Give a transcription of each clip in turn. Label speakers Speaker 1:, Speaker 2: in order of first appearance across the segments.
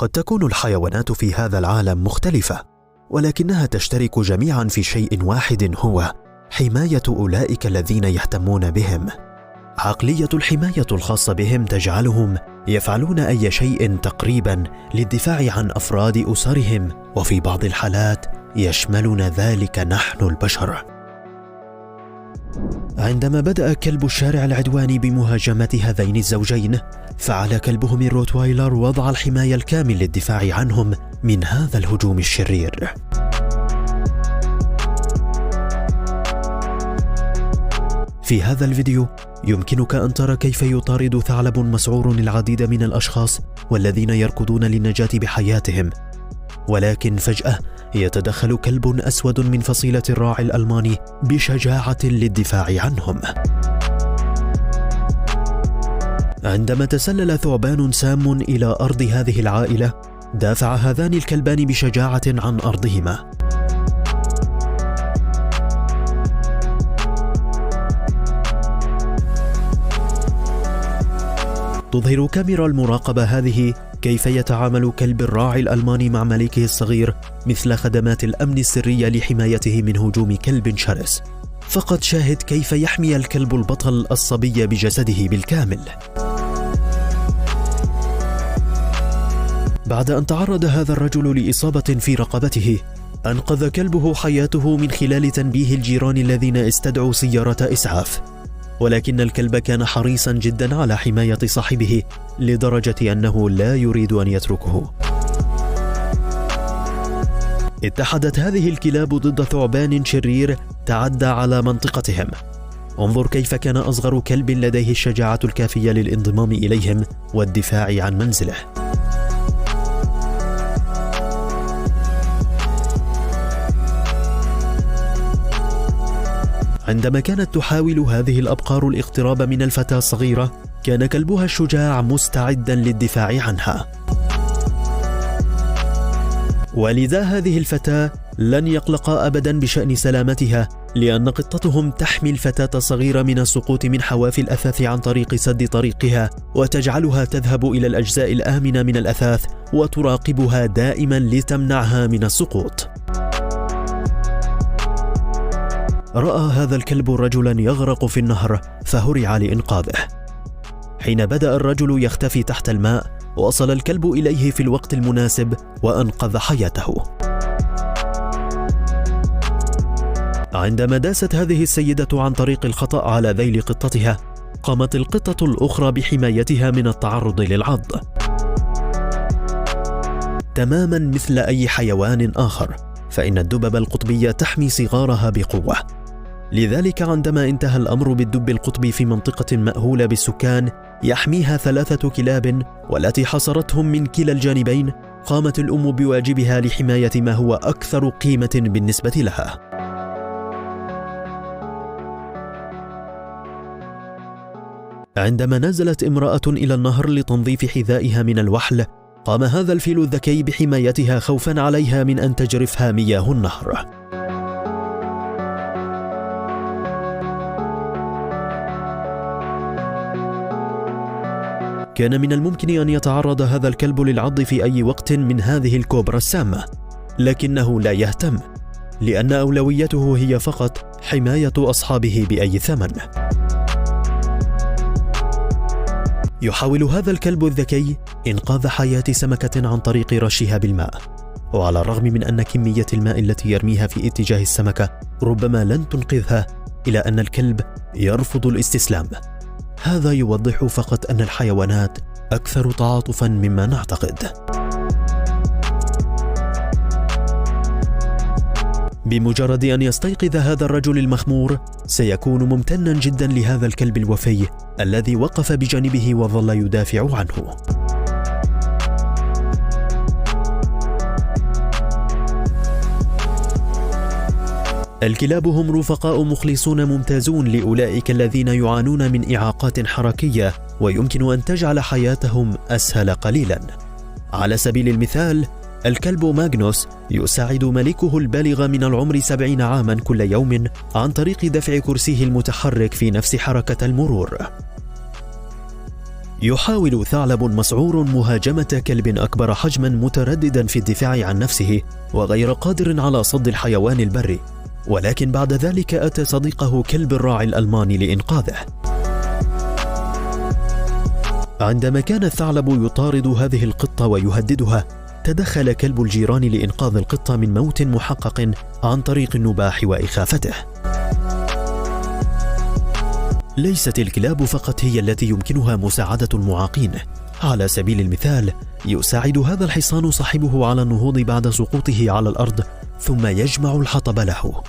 Speaker 1: قد تكون الحيوانات في هذا العالم مختلفة، ولكنها تشترك جميعا في شيء واحد، هو حماية أولئك الذين يهتمون بهم. عقلية الحماية الخاصة بهم تجعلهم يفعلون أي شيء تقريبا للدفاع عن أفراد أسرهم، وفي بعض الحالات يشملنا ذلك نحن البشر. عندما بدأ كلب الشارع العدواني بمهاجمة هذين الزوجين، فعل كلبهم الروتوايلر وضع الحماية الكامل للدفاع عنهم من هذا الهجوم الشرير. في هذا الفيديو يمكنك أن ترى كيف يطارد ثعلب مسعور العديد من الأشخاص والذين يركضون للنجاة بحياتهم، ولكن فجأة يتدخل كلب أسود من فصيلة الراعي الألماني بشجاعة للدفاع عنهم. عندما تسلل ثعبان سام إلى أرض هذه العائلة، دافع هذان الكلبان بشجاعة عن أرضهما. تظهر كاميرا المراقبة هذه كيف يتعامل كلب الراعي الألماني مع مليكه الصغير مثل خدمات الأمن السرية لحمايته من هجوم كلب شرس. فقط شاهد كيف يحمي الكلب البطل الصبي بجسده بالكامل. بعد أن تعرض هذا الرجل لإصابة في رقبته، أنقذ كلبه حياته من خلال تنبيه الجيران الذين استدعوا سيارة إسعاف، ولكن الكلب كان حريصا جدا على حماية صاحبه لدرجة أنه لا يريد أن يتركه. اتحدت هذه الكلاب ضد ثعبان شرير تعدى على منطقتهم. انظر كيف كان أصغر كلب لديه الشجاعة الكافية للانضمام إليهم والدفاع عن منزله. عندما كانت تحاول هذه الأبقار الاقتراب من الفتاة الصغيرة، كان كلبها الشجاع مستعدا للدفاع عنها. ولذا هذه الفتاة لن يقلق أبدا بشأن سلامتها، لأن قطتهم تحمي الفتاة الصغيرة من السقوط من حواف الأثاث عن طريق سد طريقها، وتجعلها تذهب إلى الأجزاء الآمنة من الأثاث وتراقبها دائما لتمنعها من السقوط. رأى هذا الكلب رجلا يغرق في النهر فهرع لإنقاذه. حين بدأ الرجل يختفي تحت الماء، وصل الكلب إليه في الوقت المناسب وأنقذ حياته. عندما داست هذه السيدة عن طريق الخطأ على ذيل قطتها، قامت القطة الأخرى بحمايتها من التعرض للعض. تماما مثل أي حيوان آخر، فإن الدببة القطبية تحمي صغارها بقوة. لذلك عندما انتهى الأمر بالدب القطبي في منطقة مأهولة بالسكان يحميها 3 كلاب والتي حصرتهم من كلا الجانبين، قامت الأم بواجبها لحماية ما هو أكثر قيمة بالنسبة لها. عندما نزلت امرأة إلى النهر لتنظيف حذائها من الوحل، قام هذا الفيل الذكي بحمايتها خوفا عليها من أن تجرفها مياه النهر. كان من الممكن أن يتعرض هذا الكلب للعض في أي وقت من هذه الكوبرا السامة، لكنه لا يهتم، لأن أولويته هي فقط حماية أصحابه بأي ثمن. يحاول هذا الكلب الذكي إنقاذ حياة سمكة عن طريق رشها بالماء، وعلى الرغم من أن كمية الماء التي يرميها في اتجاه السمكة ربما لن تنقذها، إلا أن الكلب يرفض الاستسلام. هذا يوضح فقط أن الحيوانات أكثر تعاطفا مما نعتقد. بمجرد أن يستيقظ هذا الرجل المخمور، سيكون ممتنا جدا لهذا الكلب الوفي الذي وقف بجانبه وظل يدافع عنه. الكلاب هم رفقاء مخلصون ممتازون لأولئك الذين يعانون من إعاقات حركية، ويمكن أن تجعل حياتهم أسهل قليلا. على سبيل المثال، الكلب ماغنوس يساعد ملكه البالغ من العمر 70 عاما كل يوم عن طريق دفع كرسيه المتحرك في نفس حركة المرور. يحاول ثعلب مسعور مهاجمة كلب أكبر حجما مترددا في الدفاع عن نفسه وغير قادر على صد الحيوان البري، ولكن بعد ذلك أتى صديقه كلب الراعي الألماني لإنقاذه. عندما كان الثعلب يطارد هذه القطة ويهددها، تدخل كلب الجيران لإنقاذ القطة من موت محقق عن طريق النباح وإخافته. ليست الكلاب فقط هي التي يمكنها مساعدة المعاقين. على سبيل المثال، يساعد هذا الحصان صاحبه على النهوض بعد سقوطه على الأرض ثم يجمع الحطب له.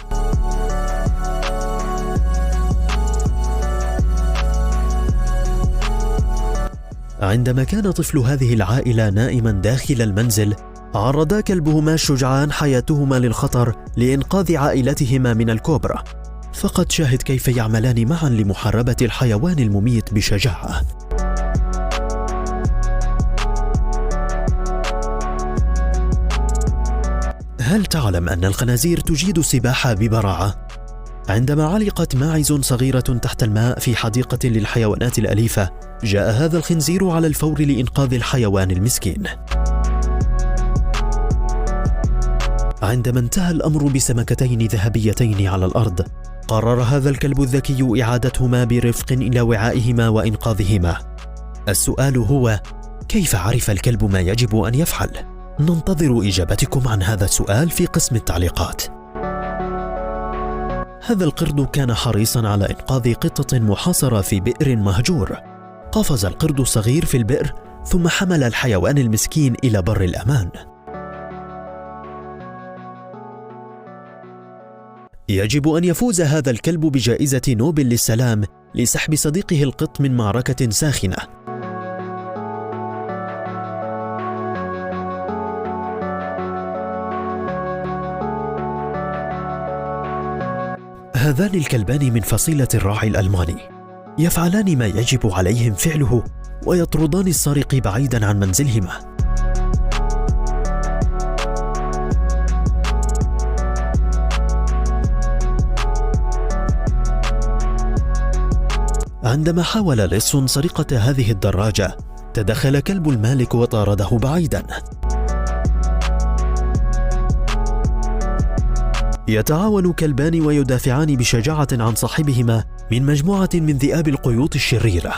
Speaker 1: عندما كان طفل هذه العائلة نائما داخل المنزل، عرضا كلبهما الشجعان حياتهما للخطر لإنقاذ عائلتهما من الكوبرا. فقد شاهد كيف يعملان معا لمحاربة الحيوان المميت بشجاعة. هل تعلم أن الخنازير تجيد السباحة ببراعة؟ عندما علقت ماعز صغيرة تحت الماء في حديقة للحيوانات الأليفة، جاء هذا الخنزير على الفور لإنقاذ الحيوان المسكين. عندما انتهى الأمر بسمكتين ذهبيتين على الأرض، قرر هذا الكلب الذكي إعادتهما برفق إلى وعائهما وإنقاذهما. السؤال هو: كيف عرف الكلب ما يجب أن يفعل؟ ننتظر إجابتكم عن هذا السؤال في قسم التعليقات. هذا القرد كان حريصا على إنقاذ قطة محاصرة في بئر مهجور. قفز القرد الصغير في البئر ثم حمل الحيوان المسكين إلى بر الأمان. يجب أن يفوز هذا الكلب بجائزة نوبل للسلام لسحب صديقه القط من معركة ساخنة. هذان الكلبان من فصيلة الراعي الألماني، يفعلان ما يجب عليهم فعله ويطردان السارق بعيدا عن منزلهما. عندما حاول لص سرقة هذه الدراجة، تدخل كلب المالك وطارده بعيدا. يتعاون كلبان ويدافعان بشجاعة عن صاحبهما من مجموعة من ذئاب القيود الشريرة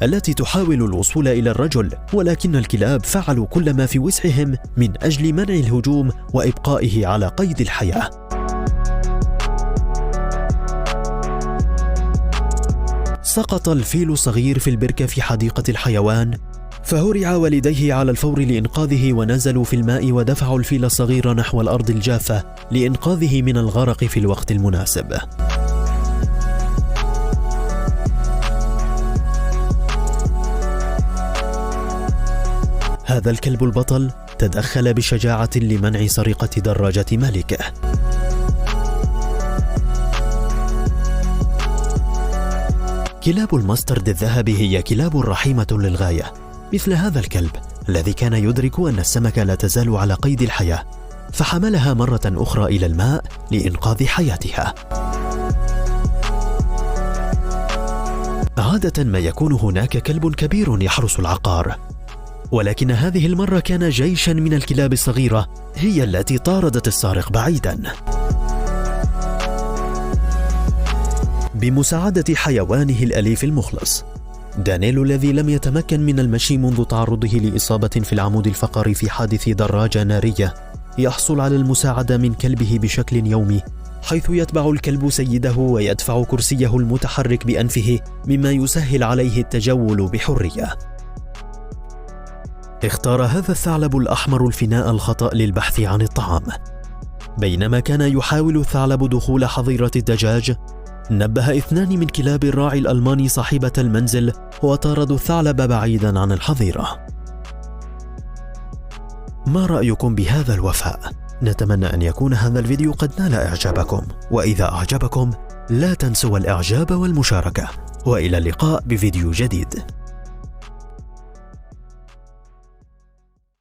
Speaker 1: التي تحاول الوصول إلى الرجل، ولكن الكلاب فعلوا كل ما في وسعهم من أجل منع الهجوم وإبقائه على قيد الحياة. سقط الفيل الصغير في البركة في حديقة الحيوان، فهرع والديه على الفور لإنقاذه، ونزلوا في الماء ودفعوا الفيل الصغير نحو الأرض الجافة لإنقاذه من الغرق في الوقت المناسب. هذا الكلب البطل تدخل بشجاعة لمنع سرقة دراجة مالكه. كلاب الماسترد الذهبي هي كلاب رحيمة للغاية، مثل هذا الكلب الذي كان يدرك أن السمكة لا تزال على قيد الحياة، فحملها مرة أخرى إلى الماء لإنقاذ حياتها. عادة ما يكون هناك كلب كبير يحرس العقار، ولكن هذه المرة كان جيشا من الكلاب الصغيرة هي التي طاردت السارق بعيدا. بمساعدة حيوانه الأليف المخلص، دانيل الذي لم يتمكن من المشي منذ تعرضه لإصابة في العمود الفقري في حادث دراجة نارية، يحصل على المساعدة من كلبه بشكل يومي، حيث يتبع الكلب سيده ويدفع كرسيه المتحرك بأنفه، مما يسهل عليه التجول بحرية. اختار هذا الثعلب الأحمر الفناء الخطأ للبحث عن الطعام. بينما كان يحاول الثعلب دخول حظيرة الدجاج، نبه 2 من كلاب الراعي الألماني صاحبة المنزل وطاردوا الثعلب بعيدا عن الحظيرة. ما رأيكم بهذا الوفاء؟ نتمنى أن يكون هذا الفيديو قد نال إعجابكم، وإذا أعجبكم لا تنسوا الإعجاب والمشاركة، وإلى اللقاء بفيديو جديد.